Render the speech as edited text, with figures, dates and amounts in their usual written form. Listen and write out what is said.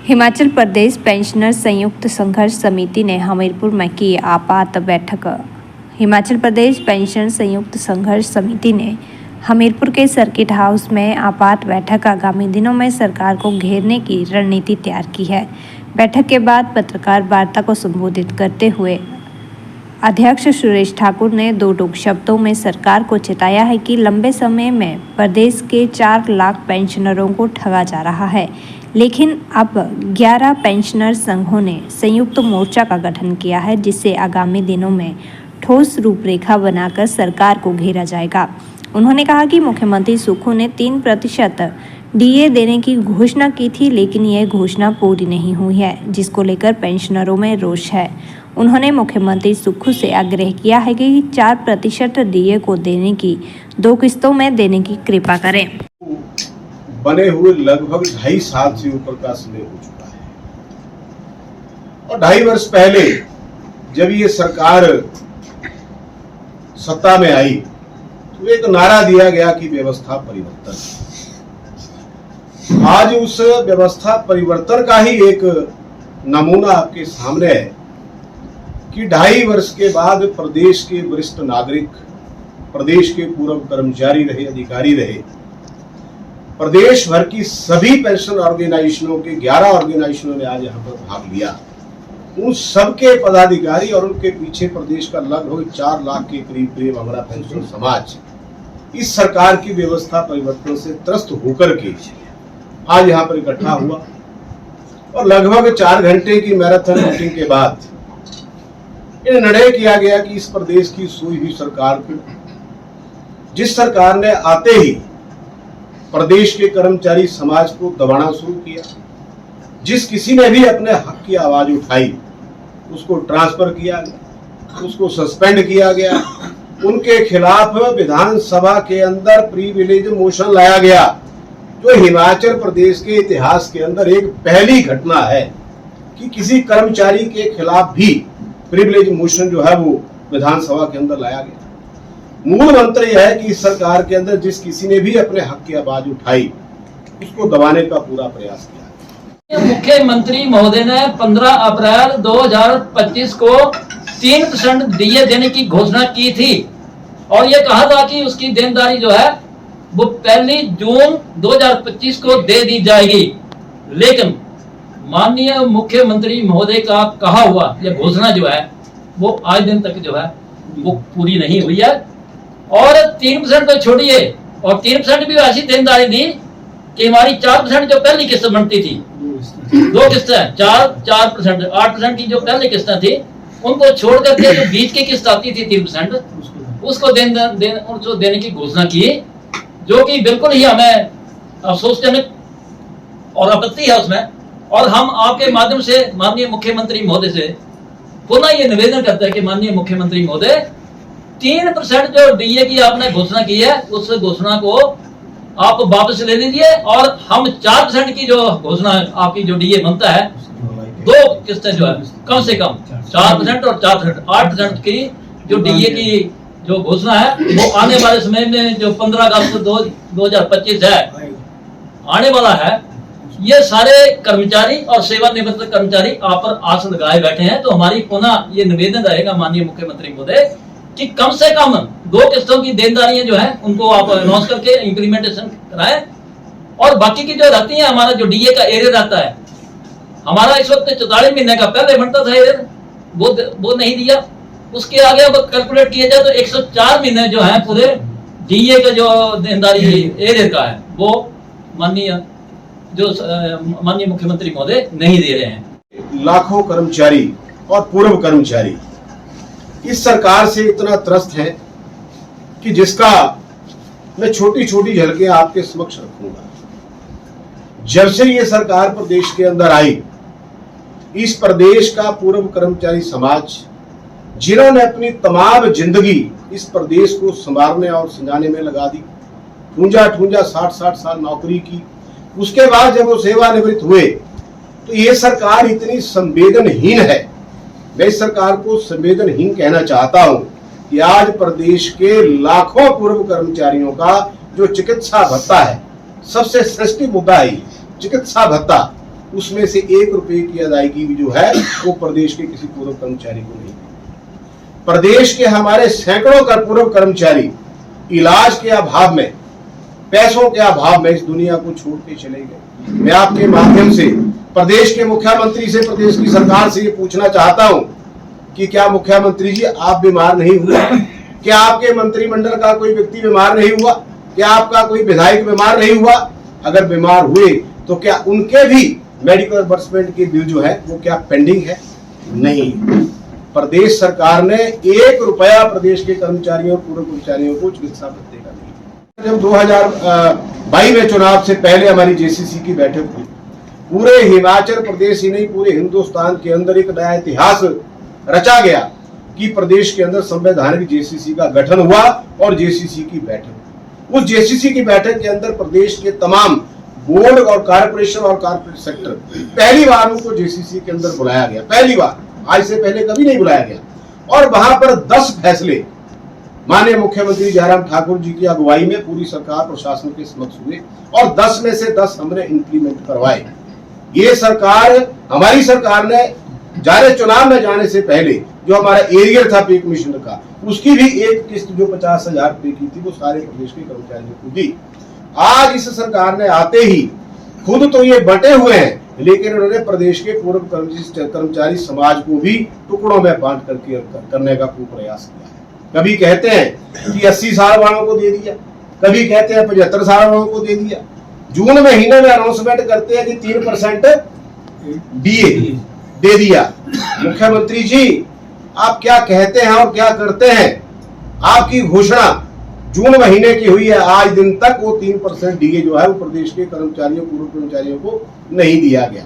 Himachal Pradesh pensioner संयुक्त संघर्ष समिति ने हमीरपुर में की आपात बैठक। हिमाचल प्रदेश पेंशन संयुक्त संघर्ष समिति ने हमीरपुर के सर्किट हाउस में आपात बैठक आगामी दिनों में सरकार को घेरने की रणनीति तैयार की है। बैठक के बाद पत्रकार वार्ता को संबोधित करते हुए अध्यक्ष सुरेश ठाकुर ने दो टूक शब्दों में सरकार को चेताया है कि लंबे समय में प्रदेश के 4 लाख पेंशनरों को ठगा जा रहा है, लेकिन अब 11 पेंशनर संघों ने संयुक्त मोर्चा का गठन किया है, जिससे आगामी दिनों में ठोस रूपरेखा बनाकर सरकार को घेरा जाएगा। उन्होंने कहा कि मुख्यमंत्री सुक्खू ने 3% डीए देने की घोषणा की थी, लेकिन यह घोषणा पूरी नहीं हुई है, जिसको लेकर पेंशनरों में रोष है। उन्होंने मुख्यमंत्री सुक्खू से आग्रह किया है कि 4% डीए को देने की 2 किस्तों में देने की कृपा करें। बने हुए लगभग 2.5 साल से ऊपर का समय हो चुका है और 2.5 वर्ष पहले जब ये सरकार सत्ता में आई तो एक नारा दिया गया कि व्यवस्था परिवर्तन। आज उस व्यवस्था परिवर्तन का ही एक नमूना आपके सामने है कि 2.5 वर्ष के बाद प्रदेश के वरिष्ठ नागरिक, प्रदेश के पूर्व कर्मचारी रहे, अधिकारी रहे, प्रदेश भर की सभी पेंशन ऑर्गेनाइजेशनों के 11 ऑर्गेनाइजेशनों ने आज यहाँ पर भाग लिया। उन सबके पदाधिकारी और उनके पीछे प्रदेश का लगभग 4 लाख के करीब हमारा पेंशन समाज इस सरकार की व्यवस्था परिवर्तन से त्रस्त होकर के आज यहाँ पर इकट्ठा हुआ और लगभग 4 घंटे की मैराथन मीटिंग के बाद यह निर्णय किया गया कि इस प्रदेश की सोई हुई सरकार को, जिस सरकार ने आते ही प्रदेश के कर्मचारी समाज को दबाना शुरू किया, जिस किसी ने भी अपने हक की आवाज उठाई उसको ट्रांसफर किया गया, उसको सस्पेंड किया गया, उनके खिलाफ विधानसभा के अंदर प्रिविलेज मोशन लाया गया, जो हिमाचल प्रदेश के इतिहास के अंदर एक पहली घटना है कि किसी कर्मचारी के खिलाफ भी प्रिविलेज मोशन जो है वो विधानसभा के अंदर लाया गया। मूल मंत्र यह है कि इस सरकार के अंदर जिस किसी ने भी अपने हक की आवाज उठाई उसको दबाने का पूरा प्रयास किया। मुख्यमंत्री महोदय ने 15 अप्रैल 2025 को 3% डीए देने की घोषणा की थी और ये कहा था कि उसकी देनदारी जो है वो 1 जून 2025 को दे दी जाएगी, लेकिन माननीय मुख्यमंत्री महोदय का कहा हुआ यह घोषणा जो है वो आज दिन तक जो है वो पूरी नहीं हुई है। और 3% तो छोड़िए, और 3% भी ऐसी देनदारी दी कि हमारी 4% जो पहली किस्त बनती थी, 2 किस्तें 4%, 8% की जो पहली किस्तें थी उनको छोड़ करके जो बीच की किस्त आती थी 3%, उसको देने की घोषणा की, जो कि बिल्कुल ही हमें अफसोसजनक और आपत्ति है उसमें। और हम आपके माध्यम से माननीय मुख्यमंत्री महोदय से पुनः ये निवेदन करते हैं कि माननीय मुख्यमंत्री महोदय 3% जो डीए की आपने घोषणा की है उस घोषणा को आप वापस ले लीजिए और हम 4% की जो घोषणा आपकी जो डीए बनता है 2 किस्तें जो है कम से कम 4% और 4%, 8% की जो डीए की जो घोषणा है वो आने वाले समय में जो 15 अगस्त 2025 है आने वाला है। ये सारे कर्मचारी और सेवानिवृत्त कर्मचारी आप पर आस लगाए बैठे हैं, तो हमारी पुनः ये निवेदन रहेगा माननीय मुख्यमंत्री महोदय कि कम से कम 2 किस्तों की देनदारियां जो है उनको आप अनाउंस करके इंप्लीमेंटेशन कराएं। और बाकी की जो रहती है, हमारा जो डीए का एरियर रहता है, हमारा इस वक्त 44 महीने का पहले बनता था एरियर, वो नहीं दिया। उसके आगे अब कैलकुलेट किया जाए तो 104 महीने जो है पूरे डीए का जो देनदारी एरियर का है वो माननीय मुख्यमंत्री महोदय नहीं दे रहे हैं। लाखों कर्मचारी और पूर्व कर्मचारी इस सरकार से इतना त्रस्त है कि जिसका मैं छोटी छोटी झलकें आपके समक्ष रखूंगा। जब से ये सरकार प्रदेश के अंदर आई, इस प्रदेश का पूर्व कर्मचारी समाज, जिन्होंने अपनी तमाम जिंदगी इस प्रदेश को संवारने और सजाने में लगा दी, ठूंजा 60 साल नौकरी की, उसके बाद जब वो सेवानिवृत्त हुए तो ये सरकार इतनी संवेदनहीन है। मैं इस सरकार को संवेदनहीन कहना चाहता हूं कि आज प्रदेश के लाखों पूर्व कर्मचारियों का जो चिकित्सा भत्ता है, सबसे सेंसिटिव मुद्दा है चिकित्सा भत्ता, उसमें से 1 रुपए की अदायगी भी जो है वो प्रदेश के किसी पूर्व कर्मचारी को नहीं। प्रदेश के हमारे सैकड़ों पूर्व कर्मचारी इलाज के अभाव में, पैसों के अभाव में इस दुनिया को छोड़ के चले गए। मैं आपके माध्यम से प्रदेश के मुख्यमंत्री से, प्रदेश की सरकार से ये पूछना चाहता हूं कि क्या मुख्यमंत्री जी आप बीमार नहीं हुए? क्या आपके मंत्रिमंडल का कोई व्यक्ति बीमार नहीं हुआ? क्या आपका कोई विधायक बीमार नहीं हुआ? अगर बीमार हुए तो क्या उनके भी मेडिकल रिइंबर्समेंट के बिल जो है वो क्या पेंडिंग है? नहीं। प्रदेश सरकार ने 1 रुपया प्रदेश के कर्मचारियों और पूर्व कर्मचारियों को चिकित्सा भत्ते का नहीं। जब 2022 में चुनाव से पहले हमारी जेसीसी की बैठक हुई, पूरे हिमाचल प्रदेश ही नहीं पूरे हिंदुस्तान के अंदर एक नया इतिहास रचा गया कि प्रदेश के अंदर संवैधानिक जेसीसी का गठन हुआ और जेसीसी की बैठक। उस जेसीसी की बैठक के अंदर प्रदेश के तमाम बोर्ड और कॉर्पोरेशन और कॉर्पोरेट सेक्टर पहली बार उनको जेसीसी के अंदर बुलाया गया, पहली बार, आज से पहले कभी नहीं बुलाया गया। और वहां पर 10 फैसले माननीय मुख्यमंत्री जयराम ठाकुर जी की अगुवाई में पूरी सरकार प्रशासन के समक्ष हुए और 10 में से 10 हमने इंप्लीमेंट करवाए। ये सरकार, हमारी सरकार ने चुनाव में जाने से पहले जो हमारा एरियर था पे कमीशन का, उसकी भी एक किस्त जो 50,000 रुपए की थी वो सारे प्रदेश के कर्मचारियों को दी। आज इस सरकार ने आते ही खुद तो ये बटे हुए हैं, लेकिन उन्होंने प्रदेश के पूर्व कर्मचारी समाज को भी टुकड़ों में बांट करने का खूब प्रयास किया है। कभी कहते हैं कि 80 साल वालों को दे दिया, कभी कहते हैं 75 साल वालों को दे दिया। जून महीने में अनाउंसमेंट करते हैं कि 3% डीए दे दिया। मुख्यमंत्री जी आप क्या कहते हैं और क्या करते हैं? आपकी घोषणा जून महीने की हुई है, आज दिन तक वो 3% डीए जो है वो प्रदेश के कर्मचारियों, पूर्व कर्मचारियों को नहीं दिया गया।